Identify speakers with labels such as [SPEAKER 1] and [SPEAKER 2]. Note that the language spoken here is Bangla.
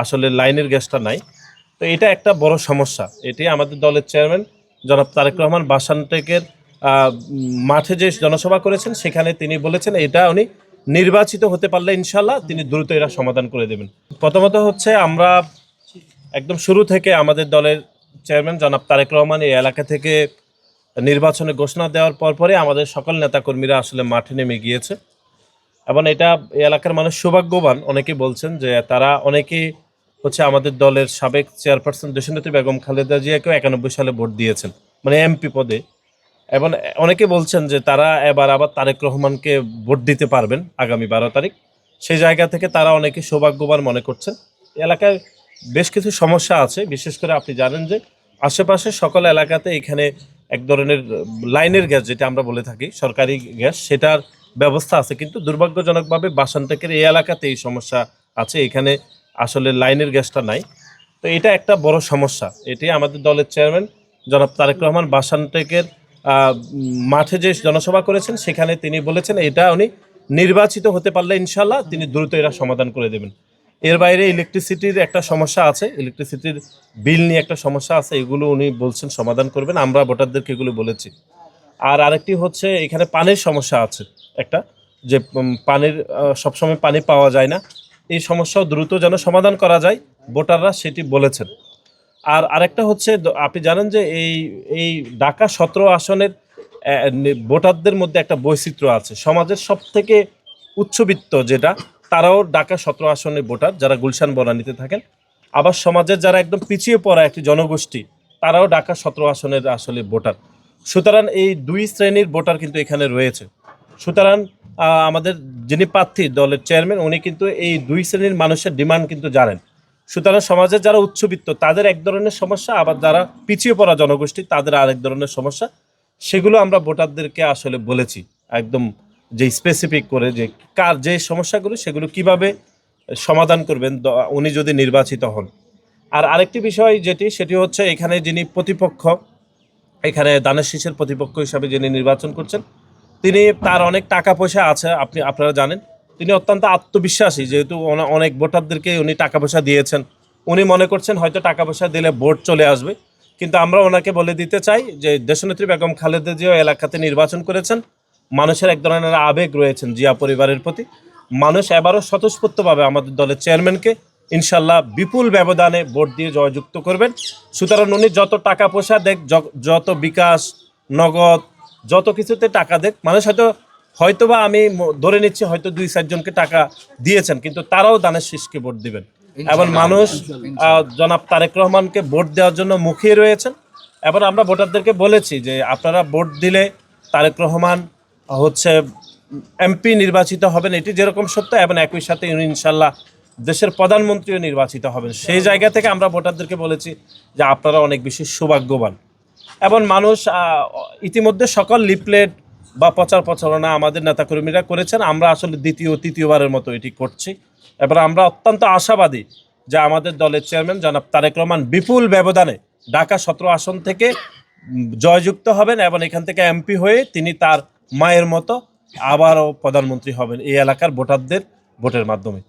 [SPEAKER 1] আসলে লাইনের গ্যাসটা নাই। তো এটা একটা বড় সমস্যা। এটি আমাদের দলের চেয়ারম্যান জনাব তারেক রহমান বাসানটেকের মাঠে যে জনসভা করেছেন সেখানে তিনি বলেছেন এটা উনি নির্বাচিত হতে পারলে ইনশাল্লাহ তিনি দ্রুত এরা সমাধান করে দেবেন। প্রথমত হচ্ছে আমরা একদম শুরু থেকে আমাদের দলের চেয়ারম্যান জনাব তারেক রহমান এই এলাকা থেকে নির্বাচনে ঘোষণা দেওয়ার পরপরই আমাদের সকল নেতাকর্মীরা আসলে মাঠে নেমে গিয়েছে এবং এটা এই এলাকার মানুষ সৌভাগ্যবান। অনেকেই বলছেন যে তারা অনেকেই হচ্ছে আমাদের দলের সাবেক চেয়ারপারসন দেশনেত্রী বেগম খালেদা জিয়াকেও 91 সালে ভোট দিয়েছেন, মানে এমপি পদে। এবং অনেকে বলছেন যে তারা এবার আবার তারেক রহমানকে ভোট দিতে পারবেন আগামী 12 তারিখ। সেই জায়গা থেকে তারা অনেকে সৌভাগ্যবান মনে করছেন। এলাকায় বেশ কিছু সমস্যা আছে, বিশেষ করে আপনি জানেন যে আশেপাশে সকল এলাকাতে এখানে এক ধরনের লাইনের গ্যাস যেটা আমরা বলে থাকি সরকারি গ্যাস, সেটার ব্যবস্থা আছে, কিন্তু দুর্ভাগ্যজনকভাবে বাসানটেকের এই এলাকাতে এই সমস্যা আছে, এখানে আসলে লাইনের গ্যাসটা নাই। তো এটা একটা বড় সমস্যা। এটি আমাদের দলের চেয়ারম্যান জনাব তারেক রহমান বাসানটেকের মাঠে যে জনসভা করেছেন সেখানে তিনি বলেছেন এটা উনি নির্বাচিত হতে পারলে ইনশাল্লাহ তিনি দ্রুত এরা সমাধান করে দেবেন। এর বাইরে ইলেকট্রিসিটির একটা সমস্যা আছে, ইলেকট্রিসিটির বিল নিয়ে একটা সমস্যা আছে, এগুলো উনি বলছেন সমাধান করবেন, আমরা ভোটারদেরকে এগুলো বলেছি। আর আরেকটি হচ্ছে এখানে পানির সমস্যা আছে একটা, যে পানির সবসময় পানি পাওয়া যায় না, এই সমস্যাও দ্রুত যেন সমাধান করা যায়, ভোটাররা সেটি বলেছেন। আর আরেকটা হচ্ছে আপনি জানেন যে এই এই ঢাকা 17 আসনের ভোটারদের মধ্যে একটা বৈচিত্র্য আছে। সমাজের সব থেকে উচ্চবিত্ত যেটা, তারাও ঢাকা 17 আসনের ভোটার যারা গুলশান বনানীতে থাকেন। আবার সমাজের যারা একদম পিছিয়ে পড়া একটি জনগোষ্ঠী, তারাও ঢাকা 17 আসনের আসলে ভোটার। সুতরাং এই দুই শ্রেণীর ভোটার কিন্তু এখানে রয়েছে। সুতরাং আমাদের যিনি প্রার্থী দলের চেয়ারম্যান উনি কিন্তু এই দুই শ্রেণীর মানুষের ডিমান্ড কিন্তু জানেন। সুতরাং সমাজের যারা উচ্চবিত্ত তাদের এক ধরনের সমস্যা, আবার যারা পিছিয়ে পড়া জনগোষ্ঠী তাদের আরেক ধরনের সমস্যা, সেগুলো আমরা ভোটারদেরকে আসলে বলেছি একদম, যে স্পেসিফিক করে যে কার যে সমস্যাগুলো সেগুলো কিভাবে সমাধান করবেন উনি যদি নির্বাচিত হন। আর আরেকটি বিষয় সেটি হচ্ছে এখানে যিনি প্রতিপক্ষ, এখানে দানের শীষের প্রতিপক্ষ হিসাবে যিনি নির্বাচন করছেন, তিনি তার অনেক টাকা পয়সা আছে, আপনারা জানেন। তিনি অত্যন্ত আত্মবিশ্বাসী, যেহেতু অনেক ভোটারদেরকে উনি টাকা পয়সা দিয়েছেন, উনি মনে করছেন হয়তো টাকা পয়সা দিলে ভোট চলে আসবে। কিন্তু আমরা ওনাকে বলে দিতে চাই যে দেশনেত্রী বেগম খালেদা জিয়া এলাকাতে নির্বাচন করেছেন, মানুষের এক ধরনের আবেগ রয়েছেন জিয়া পরিবারের প্রতি। মানুষ এবারও স্বতঃস্ফূর্তভাবে আমাদের দলের চেয়ারম্যানকে ইনশাল্লাহ বিপুল ব্যবধানে ভোট দিয়ে জয়যুক্ত করবেন। সুতরাং উনি যত টাকা পয়সা দেখ, যত বিকাশ, নগদ, যত কিছুতে টাকা দেখ, মানুষ হয়তোবা আমি ধরে নিচ্ছি হয়তো 2-4 জনকে টাকা দিয়েছেন, কিন্তু তারাও দানের শীষকে ভোট দিবেন। এবং মানুষ জনাব তারেক রহমানকে ভোট দেওয়ার জন্য মুখিয়ে রয়েছেন। এবার আমরা ভোটারদেরকে বলেছি যে আপনারা ভোট দিলে তারেক রহমান হচ্ছে এমপি নির্বাচিত হবেন, এটি যেরকম সত্য, এবং একই সাথে ইনশাল্লাহ দেশের প্রধানমন্ত্রীও নির্বাচিত হবেন। সেই জায়গা থেকে আমরা ভোটারদেরকে বলেছি যে আপনারা অনেক বেশি সৌভাগ্যবান। এবং মানুষ ইতিমধ্যে সকল লিফলেট বা প্রচার প্রচারণা আমাদের নেতাকর্মীরা করেছেন, আমরা আসলে তৃতীয়বারের মতো এটি করছি। এবার আমরা অত্যন্ত আশাবাদী যে আমাদের দলের চেয়ারম্যান জনাব তারেক রহমান বিপুল ব্যবধানে ঢাকা 17 আসন থেকে জয়যুক্ত হবেন এবং এখান থেকে এমপি হয়ে তিনি তার মায়ের মতো আবারও প্রধানমন্ত্রী হবেন এই এলাকার ভোটারদের ভোটের মাধ্যমে।